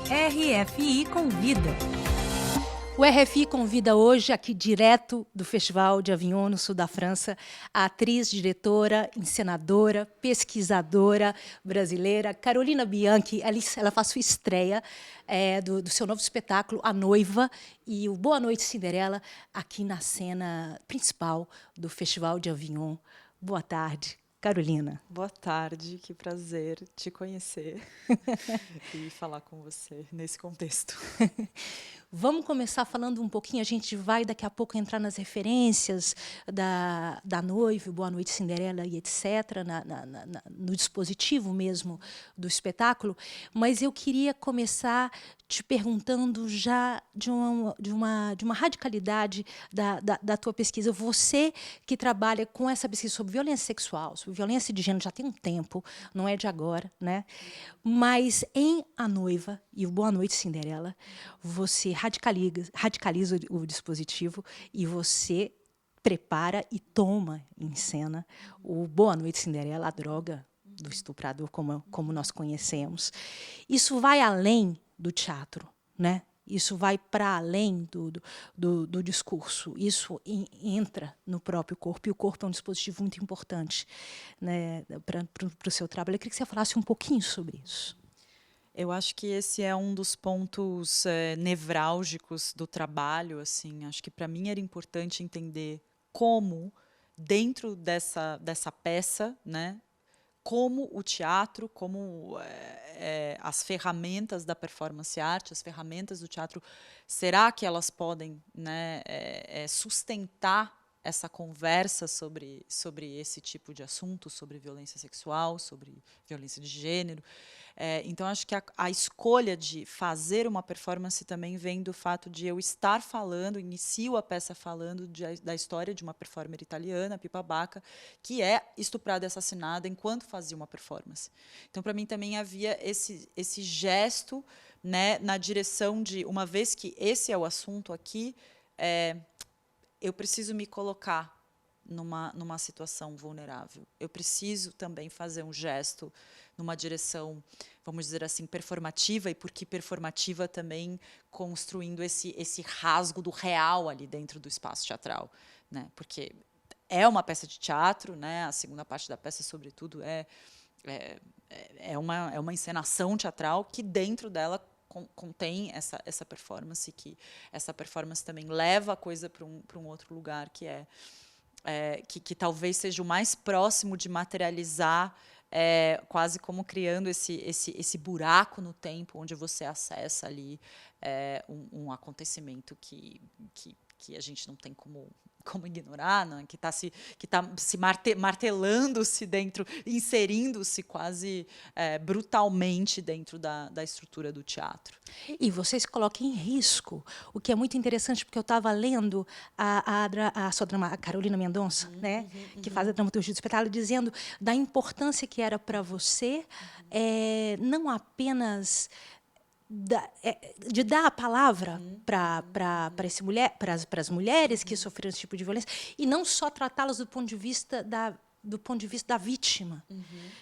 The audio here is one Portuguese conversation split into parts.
RFI Convida. O RFI convida hoje, aqui direto do Festival de Avignon, no sul da França, a atriz, diretora, encenadora, pesquisadora brasileira, Carolina Bianchi. Ela faz sua estreia do seu novo espetáculo, A Noiva, e o Boa Noite, Cinderela, aqui na cena principal do Festival de Avignon. Boa tarde, Carolina. Boa tarde, que prazer te conhecer e falar com você nesse contexto. Vamos começar falando um pouquinho, a gente vai daqui a pouco entrar nas referências da Noiva, Boa Noite Cinderela e etc., no dispositivo mesmo do espetáculo, mas eu queria começar te perguntando já de uma radicalidade da tua pesquisa. Você que trabalha com essa pesquisa sobre violência sexual, sobre violência de gênero já tem um tempo, não é de agora, né? Mas em A Noiva e o Boa Noite Cinderela, você radicaliza o dispositivo e você prepara e toma em cena o Boa Noite Cinderela, a droga do estuprador, como nós conhecemos. Isso vai além do teatro, né? Isso vai para além do discurso. Isso entra no próprio corpo, e o corpo é um dispositivo muito importante, né, para o seu trabalho. Eu queria que você falasse um pouquinho sobre isso. Eu acho que esse é um dos pontos nevrálgicos do trabalho. Assim, acho que para mim era importante entender como, dentro dessa peça, né, como o teatro, como as ferramentas da performance art, as ferramentas do teatro, será que elas podem, né, sustentar essa conversa sobre esse tipo de assunto, sobre violência sexual, sobre violência de gênero? Então, acho que a escolha de fazer uma performance também vem do fato de eu estar falando, inicio a peça falando da história de uma performer italiana, Pippa Bacca, que é estuprada e assassinada enquanto fazia uma performance. Então, para mim, também havia esse gesto, né, na direção de, uma vez que esse é o assunto aqui, eu preciso me colocar numa situação vulnerável. Eu preciso também fazer um gesto numa direção, vamos dizer assim, performativa, e porque performativa também construindo esse rasgo do real ali dentro do espaço teatral, né? Porque é uma peça de teatro, né? A segunda parte da peça, sobretudo, é uma encenação teatral que dentro dela contém essa performance, que essa performance também leva a coisa para um outro lugar, que talvez seja o mais próximo de materializar, quase como criando esse buraco no tempo, onde você acessa ali um acontecimento que a gente não tem como ignorar, né? Que está se martelando-se dentro, inserindo-se quase brutalmente dentro da estrutura do teatro. E você se coloca em risco, o que é muito interessante, porque eu estava lendo a sua a Carolina Mendonça, né, que faz a dramaturgia do espetáculo, dizendo da importância que era para você não apenas de dar a palavra para as mulheres que sofreram esse tipo de violência, e não só tratá-las do ponto de vista da vítima,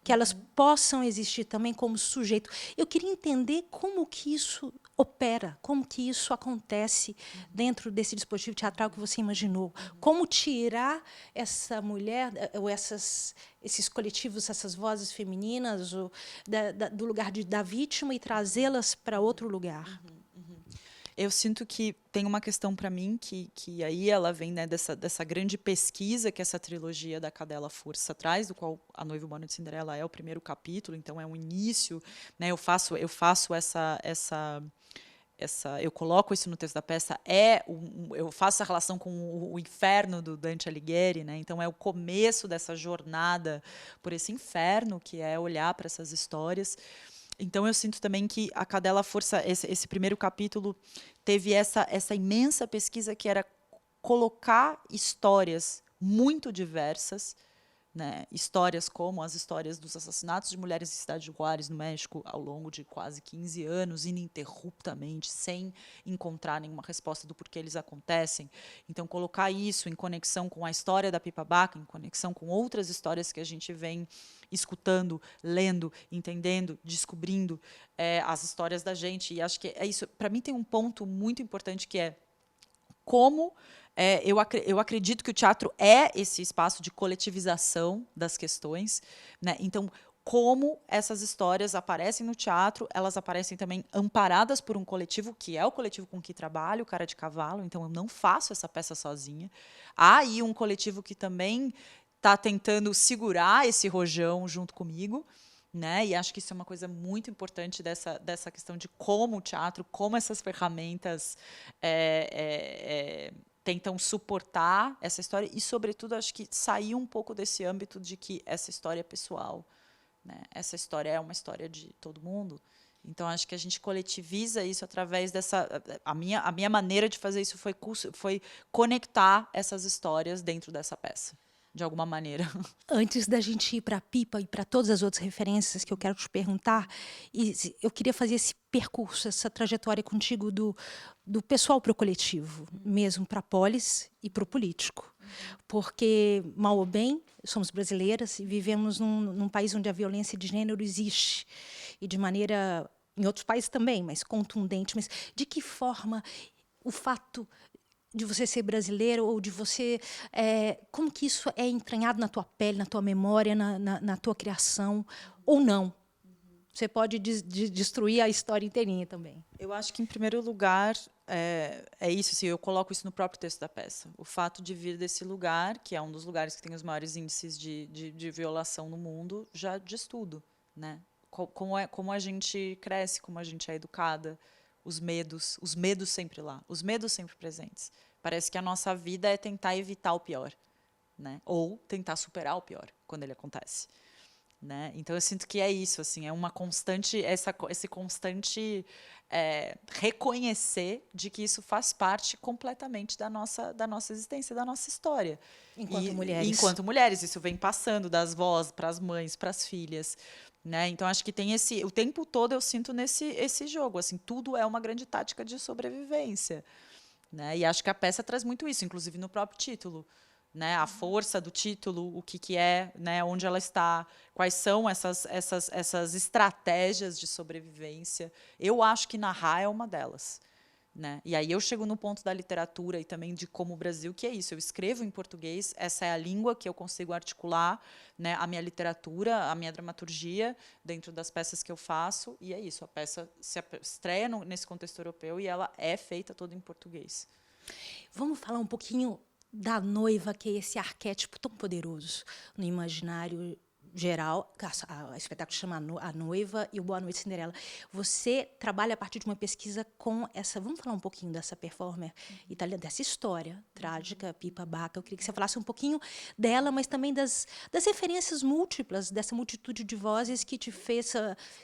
que elas possam existir também como sujeito. Eu queria entender como que isso opera, como que isso acontece dentro desse dispositivo teatral que você imaginou. Como tirar essa mulher, ou esses coletivos, essas vozes femininas, do lugar da vítima e trazê-las para outro lugar. Eu sinto que tem uma questão para mim que aí ela vem, né, dessa grande pesquisa que essa trilogia da Cadela Fursa traz, do qual A Noiva e o Boa Noite Cinderela é o primeiro capítulo, então é um início, né? Eu faço eu coloco isso no texto da peça, eu faço a relação com o inferno do Dante Alighieri, né? Então é o começo dessa jornada por esse inferno, que é olhar para essas histórias. Então, eu sinto também que a Cadela Força, esse primeiro capítulo, teve essa imensa pesquisa que era colocar histórias muito diversas, né, histórias como as histórias dos assassinatos de mulheres em Cidade de Juárez, no México, ao longo de quase 15 anos, ininterruptamente, sem encontrar nenhuma resposta do porquê eles acontecem. Então, colocar isso em conexão com a história da Pipa Baca, em conexão com outras histórias que a gente vem escutando, lendo, entendendo, descobrindo as histórias da gente. E acho que é isso. Para mim, tem um ponto muito importante que é como eu acredito que o teatro é esse espaço de coletivização das questões, né? Então, como essas histórias aparecem no teatro, elas aparecem também amparadas por um coletivo, que é o coletivo com que trabalho, o Cara de Cavalo, então eu não faço essa peça sozinha. Há aí um coletivo que também está tentando segurar esse rojão junto comigo, né? E acho que isso é uma coisa muito importante dessa questão de como o teatro, como essas ferramentas tentam suportar essa história e, sobretudo, acho que sair um pouco desse âmbito de que essa história é pessoal, né? Essa história é uma história de todo mundo. Então, acho que a gente coletiviza isso através dessa... A minha maneira de fazer isso foi conectar essas histórias dentro dessa peça, de alguma maneira. Antes da gente ir para a Pipa e para todas as outras referências que eu quero te perguntar, eu queria fazer esse percurso, essa trajetória contigo do pessoal para o coletivo, mesmo para a polis e para o político. Porque, mal ou bem, somos brasileiras e vivemos num país onde a violência de gênero existe. E de maneira, em outros países também, mas contundente. Mas de que forma o fato de você ser brasileiro ou de você... como que isso é entranhado na tua pele, na tua memória, na tua criação, ou não? Você pode destruir a história inteirinha também. Eu acho que, em primeiro lugar, é isso. Assim, eu coloco isso no próprio texto da peça. O fato de vir desse lugar, que é um dos lugares que tem os maiores índices de violação no mundo, já diz tudo, né? Como a gente cresce, como a gente é educada, os medos sempre lá, os medos sempre presentes. Parece que a nossa vida é tentar evitar o pior, né? Ou tentar superar o pior quando ele acontece. Né? Então eu sinto que é isso, assim, é uma constante, esse constante reconhecer de que isso faz parte completamente da nossa existência, da nossa história. Enquanto mulheres. Enquanto mulheres, isso vem passando das vós para as mães, para as filhas. Né? Então acho que tem o tempo todo eu sinto esse jogo, assim, tudo é uma grande tática de sobrevivência. Né? E acho que a peça traz muito isso, inclusive no próprio título. Né, a força do título, o que é, né, onde ela está, quais são essas estratégias de sobrevivência. Eu acho que narrar é uma delas. Né? E aí eu chego no ponto da literatura e também de como o Brasil, que é isso, eu escrevo em português, essa é a língua que eu consigo articular, né, a minha literatura, a minha dramaturgia, dentro das peças que eu faço, e é isso, a peça se estreia nesse contexto europeu e ela é feita toda em português. Vamos falar um pouquinho da noiva, que é esse arquétipo tão poderoso no imaginário geral. O espetáculo chama A Noiva e o Boa Noite Cinderela. Você trabalha a partir de uma pesquisa com essa... Vamos falar um pouquinho dessa performer italiana, dessa história trágica, Pipa Baca. Eu queria que você falasse um pouquinho dela, mas também das referências múltiplas, dessa multitude de vozes que te fez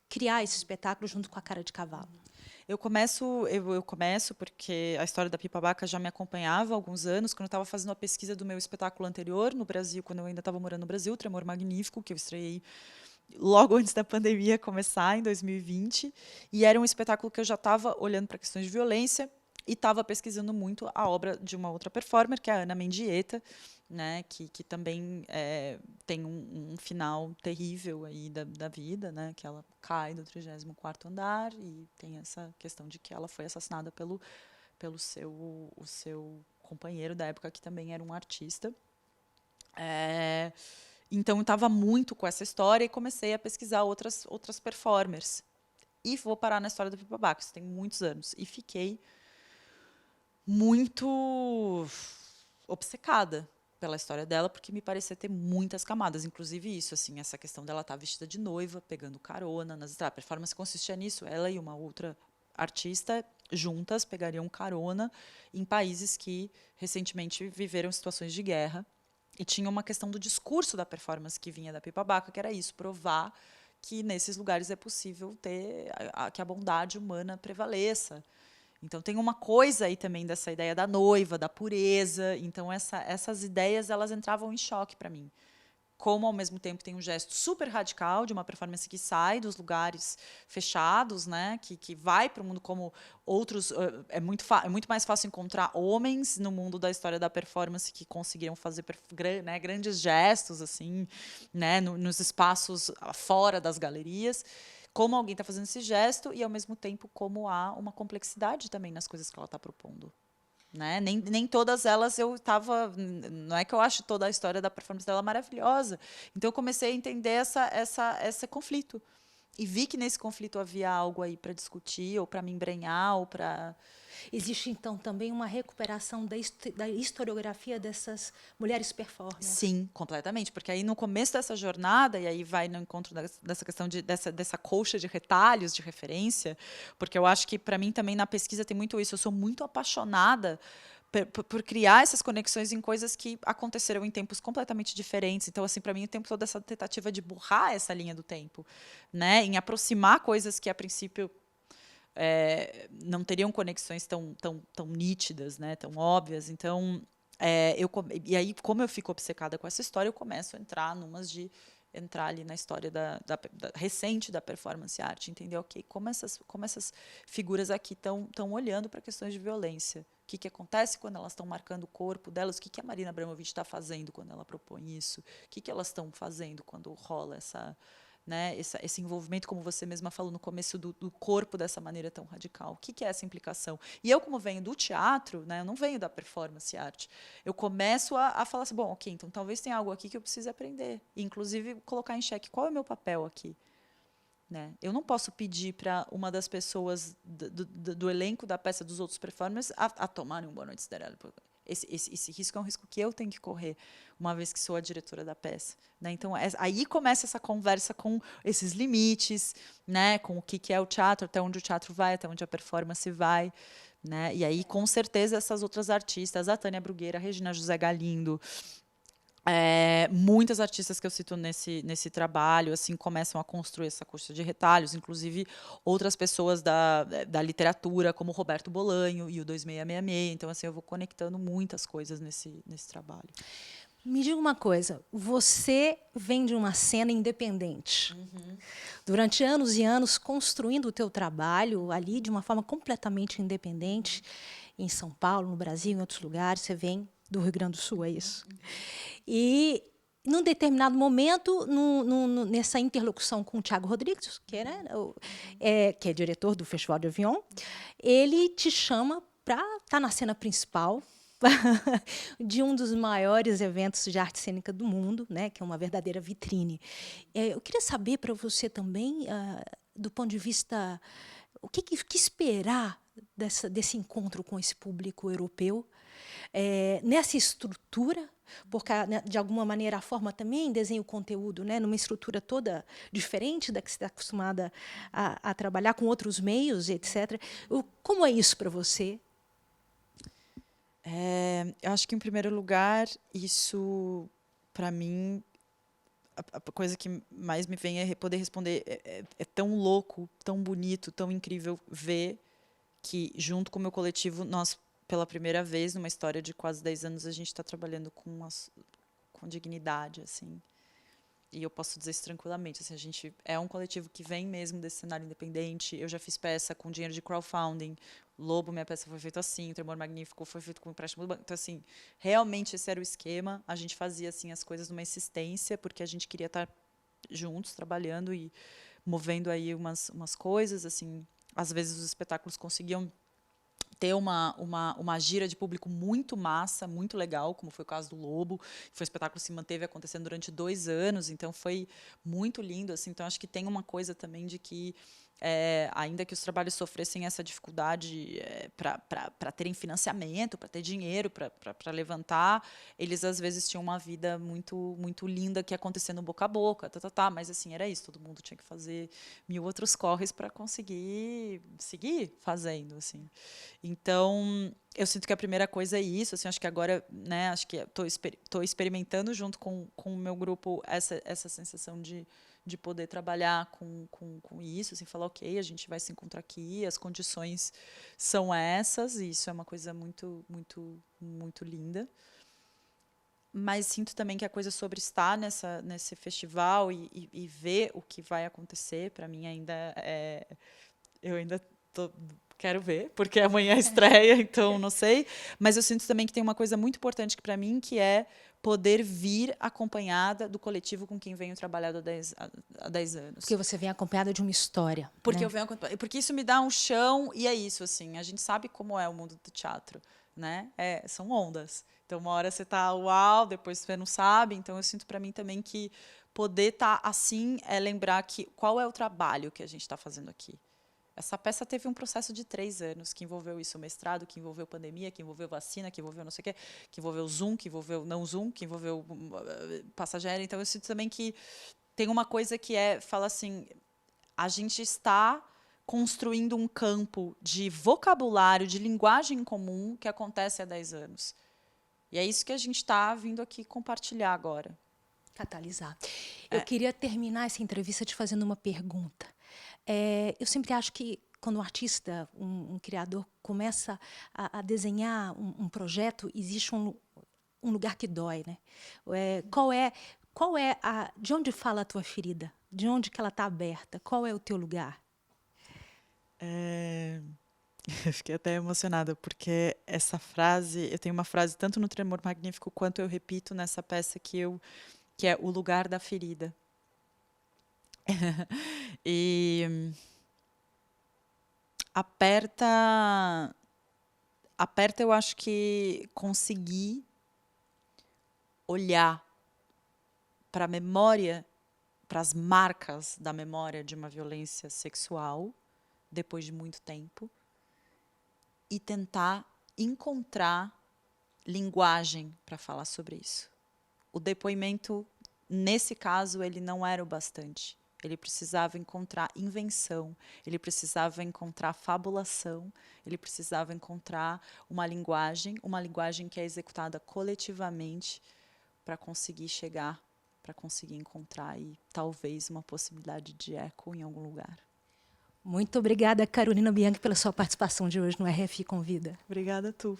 criar esse espetáculo junto com a Cara de Cavalo. Eu começo porque a história da Pipa Baca já me acompanhava há alguns anos, quando eu estava fazendo a pesquisa do meu espetáculo anterior no Brasil, quando eu ainda estava morando no Brasil, Tremor Magnífico, que eu estreiei logo antes da pandemia começar, em 2020. E era um espetáculo que eu já estava olhando para questões de violência e estava pesquisando muito a obra de uma outra performer, que é a Ana Mendieta, né, que também tem um final terrível aí da vida, né, que ela cai do 34º andar e tem essa questão de que ela foi assassinada pelo o seu companheiro da época, que também era um artista. Então, eu estava muito com essa história e comecei a pesquisar outras performers. E vou parar na história da Pipa Baca, isso tem muitos anos. E fiquei muito obcecada pela história dela, porque me parecia ter muitas camadas, inclusive isso, assim, essa questão dela estar vestida de noiva, pegando carona nas estradas. A performance consistia nisso, ela e uma outra artista juntas pegariam carona em países que recentemente viveram situações de guerra, e tinha uma questão do discurso da performance que vinha da Pipa Baca, que era isso, provar que nesses lugares é possível que a bondade humana prevaleça. Então tem uma coisa aí também dessa ideia da noiva, da pureza. Então essas ideias, elas entravam em choque para mim. como ao mesmo tempo tem um gesto super radical de uma performance que sai dos lugares fechados, né, que vai para o mundo como outros. É muito mais fácil encontrar homens no mundo da história da performance que conseguiram fazer né, grandes gestos assim, né, nos espaços fora das galerias. Como alguém está fazendo esse gesto e, ao mesmo tempo, como há uma complexidade também nas coisas que ela está propondo. Né? Nem todas elas eu estava. Não é que eu acho toda a história da performance dela maravilhosa. Então, eu comecei a entender esse conflito. E vi que nesse conflito havia algo aí para discutir, ou para me embrenhar, ou para. Existe, então, também uma recuperação da historiografia dessas mulheres performers. Sim, completamente. Porque aí, no começo dessa jornada, e aí vai no encontro dessa questão dessa colcha de retalhos de referência, porque eu acho que, para mim, também na pesquisa tem muito isso. Eu sou muito apaixonada por criar essas conexões em coisas que aconteceram em tempos completamente diferentes. Então, assim, para mim, o tempo todo essa tentativa de burrar essa linha do tempo, né? Em aproximar coisas que, a princípio, não teriam conexões tão nítidas, né, tão óbvias. Então, e aí, como eu fico obcecada com essa história, eu começo a entrar ali na história recente da performance art, entender, ok, como essas figuras aqui estão olhando para questões de violência. O que acontece quando elas estão marcando o corpo delas? O que a Marina Abramovic está fazendo quando ela propõe isso? O que elas estão fazendo quando rola né, esse envolvimento, como você mesma falou no começo, do corpo dessa maneira tão radical? O que é essa implicação? E eu, como venho do teatro, né, eu não venho da performance art, eu começo a falar assim, bom, ok, então talvez tenha algo aqui que eu precise aprender. E, inclusive, colocar em xeque qual é o meu papel aqui. Né? Eu não posso pedir para uma das pessoas do elenco da peça dos outros performers a tomarem um Boa Noite Cinderela. Esse risco é um risco que eu tenho que correr, uma vez que sou a diretora da peça. Né? Então, aí começa essa conversa com esses limites, né? Com o que é o teatro, até onde o teatro vai, até onde a performance vai. Né? E aí, com certeza, essas outras artistas, a Tânia Bruguera, a Regina José Galindo, muitas artistas que eu cito nesse trabalho assim começam a construir essa coxa de retalhos, inclusive outras pessoas da literatura, como Roberto Bolanho e o 2666. Então, assim, eu vou conectando muitas coisas nesse trabalho. Me diga uma coisa, você vem de uma cena independente. Durante anos e anos construindo o teu trabalho ali de uma forma completamente independente, em São Paulo, no Brasil, em outros lugares, você vem do Rio Grande do Sul, é isso? E, num determinado momento, nessa interlocução com o Thiago Rodrigues, que é diretor do Festival de Avion, ele te chama para estar na cena principal de um dos maiores eventos de arte cênica do mundo, né, que é uma verdadeira vitrine. Eu queria saber para você também, do ponto de vista, o que esperar desse encontro com esse público europeu, nessa estrutura, porque, né, de alguma maneira, a forma também desenha o conteúdo, né, numa estrutura toda diferente da que você está acostumada a trabalhar com outros meios, etc. Como é isso para você? Eu acho que, em primeiro lugar, isso, para mim, a coisa que mais me vem é poder responder. É tão louco, tão bonito, tão incrível ver que, junto com o meu coletivo, nós, pela primeira vez, numa história de quase 10 anos, a gente está trabalhando com dignidade, assim. E eu posso dizer isso tranquilamente. Assim, a gente é um coletivo que vem mesmo desse cenário independente. Eu já fiz peça com dinheiro de crowdfunding. Lobo, minha peça foi feita assim. O Tremor Magnífico foi feito com empréstimo do banco. Então, assim, realmente esse era o esquema. A gente fazia assim as coisas numa insistência, porque a gente queria estar juntos, trabalhando e movendo aí umas coisas. Assim, às vezes os espetáculos conseguiam ter uma gira de público muito massa, muito legal, como foi o caso do Lobo. Foi um espetáculo que se manteve acontecendo durante 2 anos, então foi muito lindo. Assim, então, acho que tem uma coisa também de que, ainda que os trabalhos sofressem essa dificuldade para terem financiamento, para ter dinheiro, para levantar, eles, às vezes, tinham uma vida muito, muito linda que acontecia no boca a boca, mas, assim, era isso, todo mundo tinha que fazer 1000 outros corres para conseguir seguir fazendo, assim. Então, eu sinto que a primeira coisa é isso. Assim, acho que agora, né, acho que estou experimentando junto com o meu grupo essa sensação de poder trabalhar com isso, assim, falar, ok, a gente vai se encontrar aqui, as condições são essas, e isso é uma coisa muito, muito, muito linda. mas sinto também que a coisa sobre estar nesse festival e ver o que vai acontecer, para mim ainda eu ainda quero ver, porque amanhã é estreia, então não sei. Mas eu sinto também que tem uma coisa muito importante para mim, que é poder vir acompanhada do coletivo com quem venho trabalhando há 10 anos. Porque você vem acompanhada de uma história. Porque né? porque isso me dá um chão, e é isso, assim, a gente sabe como é o mundo do teatro, né? São ondas. Então, uma hora você tá uau, depois você não sabe. Então, eu sinto para mim também que poder estar assim é lembrar que qual é o trabalho que a gente está fazendo aqui. Essa peça teve um processo de 3 anos, que envolveu isso, o mestrado, que envolveu pandemia, que envolveu vacina, que envolveu não sei o quê, que envolveu Zoom, que envolveu não Zoom, que envolveu passageiro. Então, eu sinto também que tem uma coisa que fala assim, a gente está construindo um campo de vocabulário, de linguagem comum que acontece há 10 anos. E é isso que a gente está vindo aqui compartilhar agora. Catalisar. Eu queria terminar essa entrevista te fazendo uma pergunta. Eu sempre acho que quando um artista, um criador, começa a desenhar um projeto, existe um lugar que dói, né? De onde fala a tua ferida? De onde que ela está aberta? Qual é o teu lugar? Eu fiquei até emocionada, porque essa frase, eu tenho uma frase tanto no Tremor Magnífico quanto eu repito nessa peça que é o lugar da ferida. E aperta, eu acho que conseguir olhar para a memória, para as marcas da memória de uma violência sexual, depois de muito tempo, e tentar encontrar linguagem para falar sobre isso. O depoimento, nesse caso, ele não era o bastante. Ele precisava encontrar invenção, ele precisava encontrar fabulação, ele precisava encontrar uma linguagem que é executada coletivamente para conseguir chegar, para conseguir encontrar aí, talvez, uma possibilidade de eco em algum lugar. Muito obrigada, Carolina Bianchi, pela sua participação de hoje no RFI Convida. Obrigada a tu.